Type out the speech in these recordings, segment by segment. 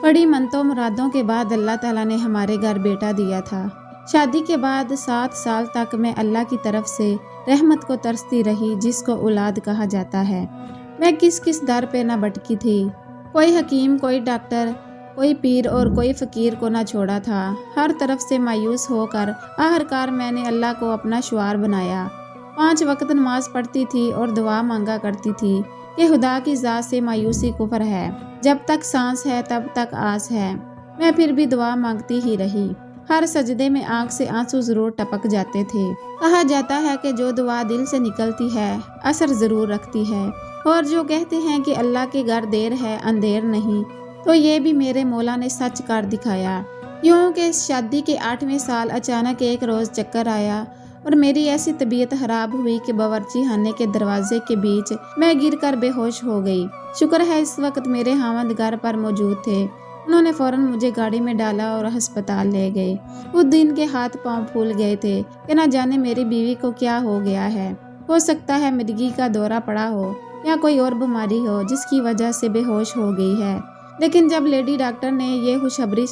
बड़ी मनतों मुरादों के बाद अल्लाह ताला ने हमारे घर बेटा दिया था। शादी के बाद 7 साल तक मैं अल्लाह की तरफ से रहमत को तरसती रही, जिसको औलाद कहा जाता है। मैं किस किस दर पे ना भटकी थी। कोई हकीम, कोई डॉक्टर, कोई पीर और कोई फ़कीर को ना छोड़ा था। हर तरफ से मायूस होकर आखिरकार मैंने अल्लाह को अपना शुआर बनाया। 5 वक्त नमाज पढ़ती थी और दुआ मांगा करती थी कि खुदा की ज़ात से मायूसी कुफ्र है, जब तक सांस है तब तक आस है। मैं फिर भी दुआ मांगती ही रही। हर सजदे में आंख से आंसू जरूर टपक जाते थे। कहा जाता है कि जो दुआ दिल से निकलती है असर जरूर रखती है, और जो कहते हैं कि अल्लाह के घर देर है अंधेर नहीं, तो ये भी मेरे मौला ने सच कर दिखाया। यूं कि शादी के 8वें साल अचानक एक रोज़ चक्कर आया और मेरी ऐसी तबीयत खराब हुई कि बावर्ची खाने के दरवाजे के बीच मैं गिरकर बेहोश हो गई। शुक्र है इस वक्त मेरे हामिद घर पर मौजूद थे। उन्होंने फौरन मुझे गाड़ी में डाला और अस्पताल ले गए। उस दिन के हाथ पांव फूल गए थे कि न जाने मेरी बीवी को क्या हो गया है। हो सकता है मिर्गी का दौरा पड़ा हो या कोई और बीमारी हो जिसकी वजह से बेहोश हो गई है। लेकिन जब लेडी डॉक्टर ने ये खुशखबरी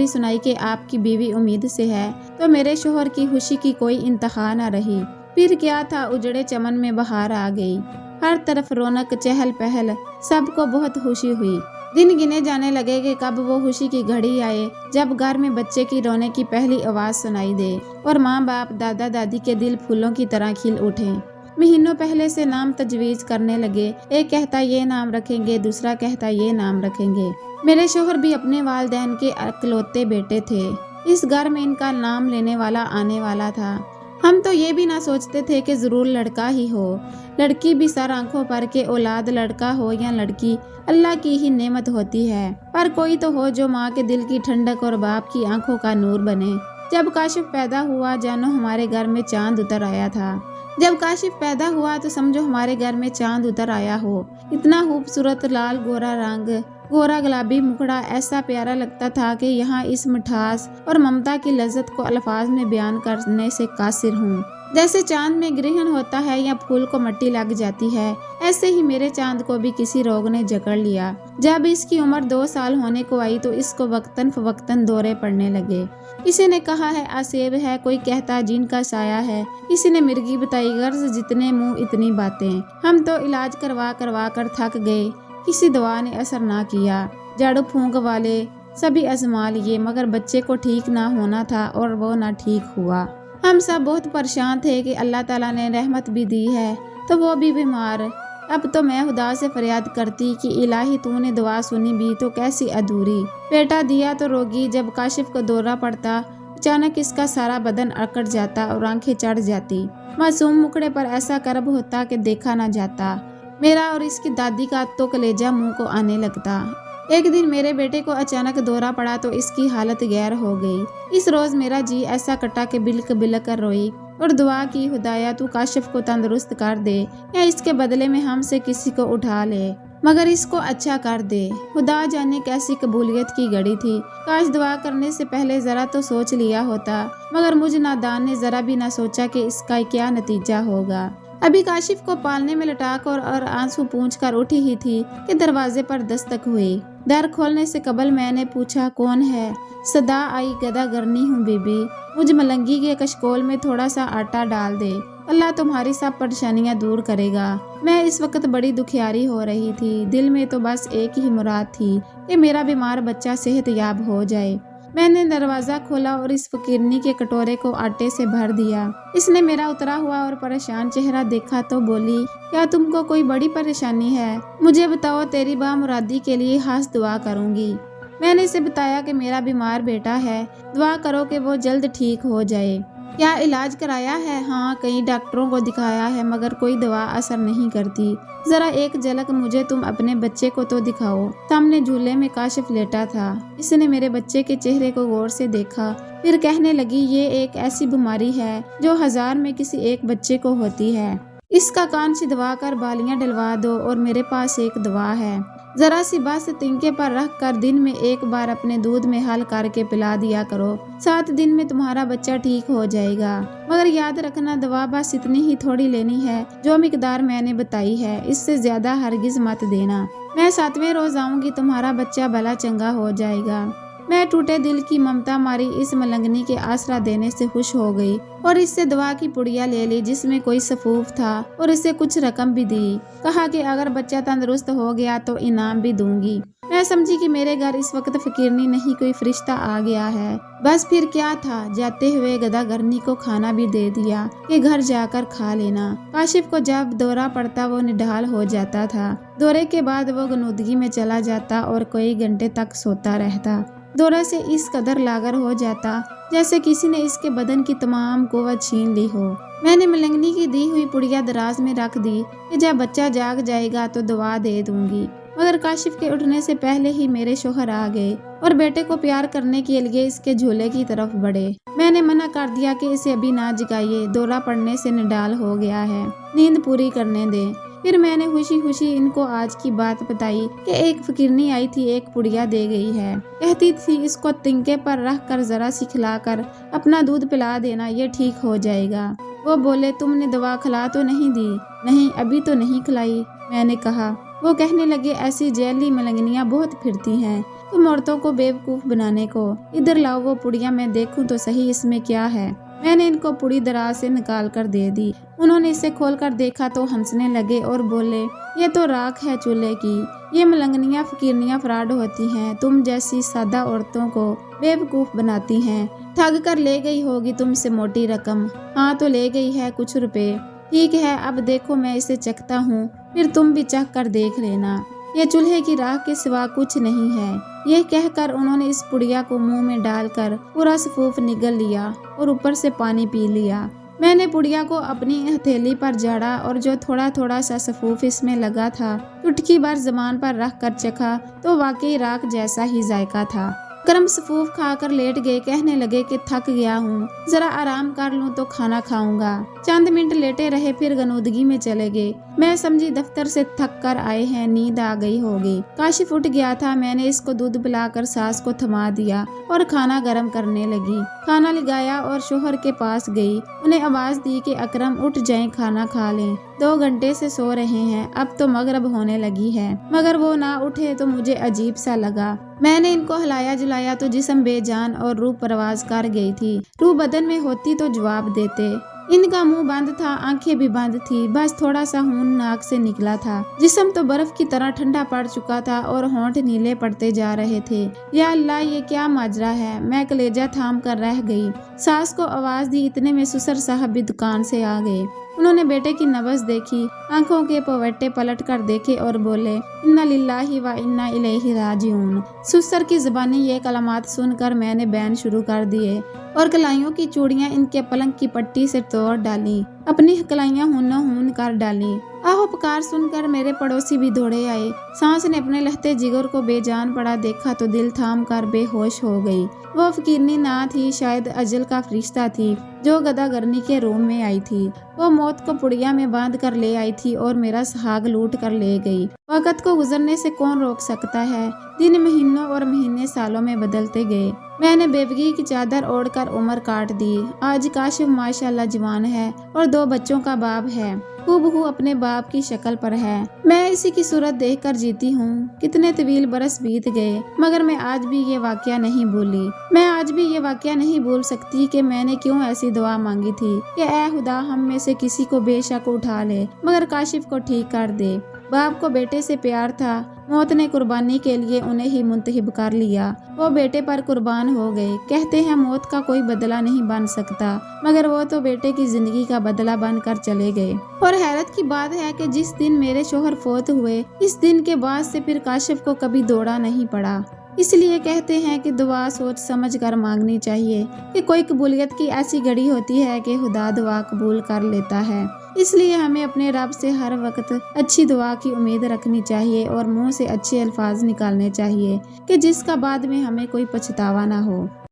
सुनाई कि आपकी बीवी उम्मीद से है, तो मेरे शोहर की खुशी की कोई इंतहा न रही। फिर क्या था, उजड़े चमन में बहार आ गई। हर तरफ रौनक, चहल पहल, सबको बहुत खुशी हुई। दिन गिने जाने लगे कि कब वो खुशी की घड़ी आए जब घर में बच्चे की रोने की पहली आवाज़ सुनाई दे और माँ बाप, दादा दादी के दिल फूलों की तरह खिल उठे। महीनों पहले से नाम तजवीज़ करने लगे। एक कहता ये नाम रखेंगे, दूसरा कहता ये नाम रखेंगे। मेरे शोहर भी अपने वालिदैन के इकलौते बेटे थे। इस घर में इनका नाम लेने वाला आने वाला था। हम तो ये भी ना सोचते थे कि ज़रूर लड़का ही हो। लड़की भी सर आंखों पर के औलाद लड़का हो या लड़की, अल्लाह की ही नेमत होती है। पर कोई तो हो जो माँ के दिल की ठंडक और बाप की आंखों का नूर बने। जब काशिफ पैदा हुआ जानो हमारे घर में चांद उतर आया था। जब काशिफ पैदा हुआ तो समझो हमारे घर में चांद उतर आया हो। इतना खूबसूरत लाल गोरा रंग, गोरा गुलाबी मुखड़ा, ऐसा प्यारा लगता था कि यहाँ इस मिठास और ममता की लज्जत को अल्फाज में बयान करने से कासिर हूँ। जैसे चांद में ग्रहण होता है या फूल को मिट्टी लग जाती है, ऐसे ही मेरे चांद को भी किसी रोग ने जकड़ लिया। जब इसकी उम्र 2 साल होने को आई तो इसको वक्तन फवक्तन दौरे पड़ने लगे। किसी ने कहा है आसेब है, कोई कहता जिन का साया है, किसी ने मिर्गी बताई, गर्ज जितने मुंह इतनी बातें। हम तो इलाज करवा करवा कर थक गए, किसी दवा ने असर ना किया। झाड़ू फूंक वाले सभी आजमा लिए, मगर बच्चे को ठीक ना होना था और वो ना ठीक हुआ। हम सब बहुत परेशान थे कि अल्लाह ताला ने रहमत भी दी है तो वो भी बीमार। अब तो मैं खुदा से फरियाद करती कि इलाही तूने दुआ सुनी भी तो कैसी अधूरी। बेटा दिया तो रोगी। जब काशिफ को दौरा पड़ता अचानक इसका सारा बदन अकड़ जाता और आंखें चढ़ जाती। मासूम मुखड़े पर ऐसा करब होता कि देखा ना जाता। मेरा और इसकी दादी का तो कलेजा मुंह को आने लगता। एक दिन मेरे बेटे को अचानक दौरा पड़ा तो इसकी हालत गैर हो गई। इस रोज मेरा जी ऐसा कटा कि बिलक बिलक कर रोई और दुआ की, खुदाया तू काशिफ को तंदुरुस्त कर दे या इसके बदले में हमसे किसी को उठा ले, मगर इसको अच्छा कर दे। खुदा जाने कैसी कबूलियत की घड़ी थी। काश दुआ करने से पहले जरा तो सोच लिया होता, मगर मुझ नादान ने जरा भी ना सोचा कि इसका क्या नतीजा होगा। अभी काशिफ को पालने में लटाक और आंसू पूंछ कर उठी ही थी कि दरवाजे पर दस्तक हुई। दर खोलने से कबल मैंने पूछा कौन है। सदा आई, गदा गरनी हूँ बीबी, मुझ मलंगी के कशकोल में थोड़ा सा आटा डाल दे, अल्लाह तुम्हारी सब परेशानियां दूर करेगा। मैं इस वक्त बड़ी दुखियारी हो रही थी। दिल में तो बस एक ही मुराद थी कि मेरा बीमार बच्चा सेहतयाब हो जाए। मैंने दरवाजा खोला और इस फकीरनी के कटोरे को आटे से भर दिया। इसने मेरा उतरा हुआ और परेशान चेहरा देखा तो बोली, क्या तुमको कोई बड़ी परेशानी है? मुझे बताओ, तेरी बामुरादी के लिए खास दुआ करूंगी। मैंने इसे बताया कि मेरा बीमार बेटा है, दुआ करो कि वो जल्द ठीक हो जाए। क्या इलाज कराया है? हाँ, कई डॉक्टरों को दिखाया है, मगर कोई दवा असर नहीं करती। जरा एक झलक मुझे तुम अपने बच्चे को तो दिखाओ। सामने झूले में काशिफ लेटा था। इसने मेरे बच्चे के चेहरे को गौर से देखा, फिर कहने लगी, ये एक ऐसी बीमारी है जो 1000 में किसी एक बच्चे को होती है। इसका कान छिदवा कर बालियां डलवा दो और मेरे पास एक दवा है। जरा सी बस तिनके पर रख कर दिन में एक बार अपने दूध में हल करके पिला दिया करो। 7 दिन में तुम्हारा बच्चा ठीक हो जाएगा। मगर याद रखना, दवा बस इतनी ही थोड़ी लेनी है जो मिकदार मैंने बताई है, इससे ज्यादा हरगिज मत देना। मैं 7वें रोज आऊंगी, तुम्हारा बच्चा भला चंगा हो जाएगा। मैं टूटे दिल की ममता मारी इस मलंगनी के आसरा देने से खुश हो गई और इससे दुआ की पुड़िया ले ली जिसमें कोई सफूफ था और इसे कुछ रकम भी दी। कहा कि अगर बच्चा तंदुरुस्त हो गया तो इनाम भी दूंगी। मैं समझी कि मेरे घर इस वक्त फकीरनी नहीं, कोई फरिश्ता आ गया है। बस फिर क्या था, जाते हुए गदागरनी को खाना भी दे दिया कि घर जाकर खा लेना। काशिफ को जब दौरा पड़ता वो निढाल हो जाता था। दौरे के बाद वो गनुदगी में चला जाता और कई घंटे तक सोता रहता। दौरे से इस कदर लागर हो जाता जैसे किसी ने इसके बदन की तमाम कुव्वत छीन ली हो। मैंने मलंगनी की दी हुई पुड़िया दराज में रख दी कि जब बच्चा जाग जाएगा तो दवा दे दूंगी। मगर काशिफ के उठने से पहले ही मेरे शोहर आ गए और बेटे को प्यार करने के लिए इसके झूले की तरफ बढ़े। मैंने मना कर दिया कि इसे अभी ना जगाइए, दौरा पड़ने से निडाल हो गया है, नींद पूरी करने दे। फिर मैंने खुशी खुशी इनको आज की बात बताई कि एक फकीरनी आई थी, एक पुड़िया दे गई है, कहती थी इसको तिनके पर रख कर जरा सी खिलाकर अपना दूध पिला देना, ये ठीक हो जाएगा। वो बोले, तुमने दवा खिला तो नहीं दी? नहीं, अभी तो नहीं खिलाई। मैंने कहा। वो कहने लगे, ऐसी जैली मलंगनियां बहुत फिरती हैं तुम औरतों को बेवकूफ बनाने को। इधर लाओ वो पुड़िया, मैं देखूं तो सही इसमें क्या है। मैंने इनको पुड़ी दराज से निकाल कर दे दी। उन्होंने इसे खोलकर देखा तो हंसने लगे और बोले, ये तो राख है चूल्हे की। ये मलंगनियां फकीरनियां फ्रॉड होती हैं, तुम जैसी सादा औरतों को बेवकूफ बनाती हैं। ठग कर ले गई होगी तुमसे मोटी रकम। हाँ तो ले गई है कुछ रुपए। ठीक है, अब देखो मैं इसे चखता हूँ, फिर तुम भी चख कर देख लेना। ये चूल्हे की राख के सिवा कुछ नहीं है। यह कहकर उन्होंने इस पुड़िया को मुंह में डालकर पूरा सफूफ निगल लिया और ऊपर से पानी पी लिया। मैंने पुड़िया को अपनी हथेली पर झाड़ा और जो थोड़ा थोड़ा सा सफूफ इसमें लगा था चुटकी भर ज़बान पर रख कर चखा तो वाकई राख जैसा ही जायका था। गरम सफूफ खाकर लेट गए, कहने लगे कि थक गया हूँ, जरा आराम कर लूँ तो खाना खाऊंगा। चंद मिनट लेटे रहे, फिर गनूदगी में चले गए। मैं समझी दफ्तर से थक कर आए हैं, नींद आ गई होगी। काशिफ उठ गया था। मैंने इसको दूध पिलाकर सास को थमा दिया और खाना गर्म करने लगी। खाना लगाया और शोहर के पास गई। उन्हें आवाज दी कि अकरम उठ जाएं, खाना खा लें। 2 घंटे से सो रहे हैं, अब तो मगरिब होने लगी है। मगर वो ना उठे तो मुझे अजीब सा लगा। मैंने इनको हिलाया जुलाया तो जिस्म बेजान और रूह परवाज कर गई थी। रूह बदन में होती तो जवाब देते। इनका मुंह बंद था, आंखें भी बंद थी, बस थोड़ा सा खून नाक से निकला था। जिस्म तो बर्फ की तरह ठंडा पड़ चुका था और होंठ नीले पड़ते जा रहे थे। या अल्लाह, ये क्या माजरा है। मैं कलेजा थाम कर रह गई। सास को आवाज दी, इतने में ससुर साहब भी दुकान से आ गए। उन्होंने बेटे की नब्ज देखी, आंखों के पवट्टे पलट कर देखे और बोले, इन्ना लिल्लाहि व इन्ना इलैहि राजिऊन। ससुर की ज़बानी ये कलमात सुनकर मैंने बैन शुरू कर दिए और कलाइयों की चूड़ियां इनके पलंग की पट्टी से तोड़ डाली, अपनी कलाइयां हुन्नो हुन कर डाली। आहो पुकार सुनकर मेरे पड़ोसी भी दौड़े आए। सांस ने अपने लहते जिगर को बेजान पड़ा देखा तो दिल थाम कर बेहोश हो गई। वो फकीरनी ना थी, शायद अजल का फरिश्ता थी जो गदागरनी के रूम में आई थी। वो मौत को पुड़िया में बांध कर ले आई थी और मेरा सुहाग लूट कर ले गई। वक़्त को गुजरने से कौन रोक सकता है। दिन महीनों और महीने सालों में बदलते गए। मैंने बेवगी की चादर ओढ़कर उम्र काट दी। आज काशिफ माशाल्लाह जवान है और 2 बच्चों का बाप है, हूबहू अपने बाप की शक्ल पर है। मैं इसी की सूरत देखकर जीती हूँ। कितने तवील बरस बीत गए मगर मैं आज भी ये वाकया नहीं भूली। मैं आज भी ये वाकया नहीं भूल सकती कि मैंने क्यों ऐसी दुआ मांगी थी कि ऐ खुदा, हम में से किसी को बेशक उठा ले मगर काशिफ को ठीक कर दे। बाप को बेटे से प्यार था, मौत ने कुर्बानी के लिए उन्हें ही मुंतखब कर लिया। वो बेटे पर कुर्बान हो गए। कहते हैं मौत का कोई बदला नहीं बन सकता, मगर वो तो बेटे की जिंदगी का बदला बनकर चले गए। और हैरत की बात है कि जिस दिन मेरे शोहर फोत हुए, इस दिन के बाद से फिर काशिफ को कभी दौड़ा नहीं पड़ा। इसलिए कहते हैं कि दुआ सोच समझ कर मांगनी चाहिए कि कोई कबूलियत की ऐसी घड़ी होती है कि खुदा दुआ कबूल कर लेता है। इसलिए हमें अपने रब से हर वक्त अच्छी दुआ की उम्मीद रखनी चाहिए और मुंह से अच्छे अल्फाज निकालने चाहिए कि जिसका बाद में हमें कोई पछतावा ना हो।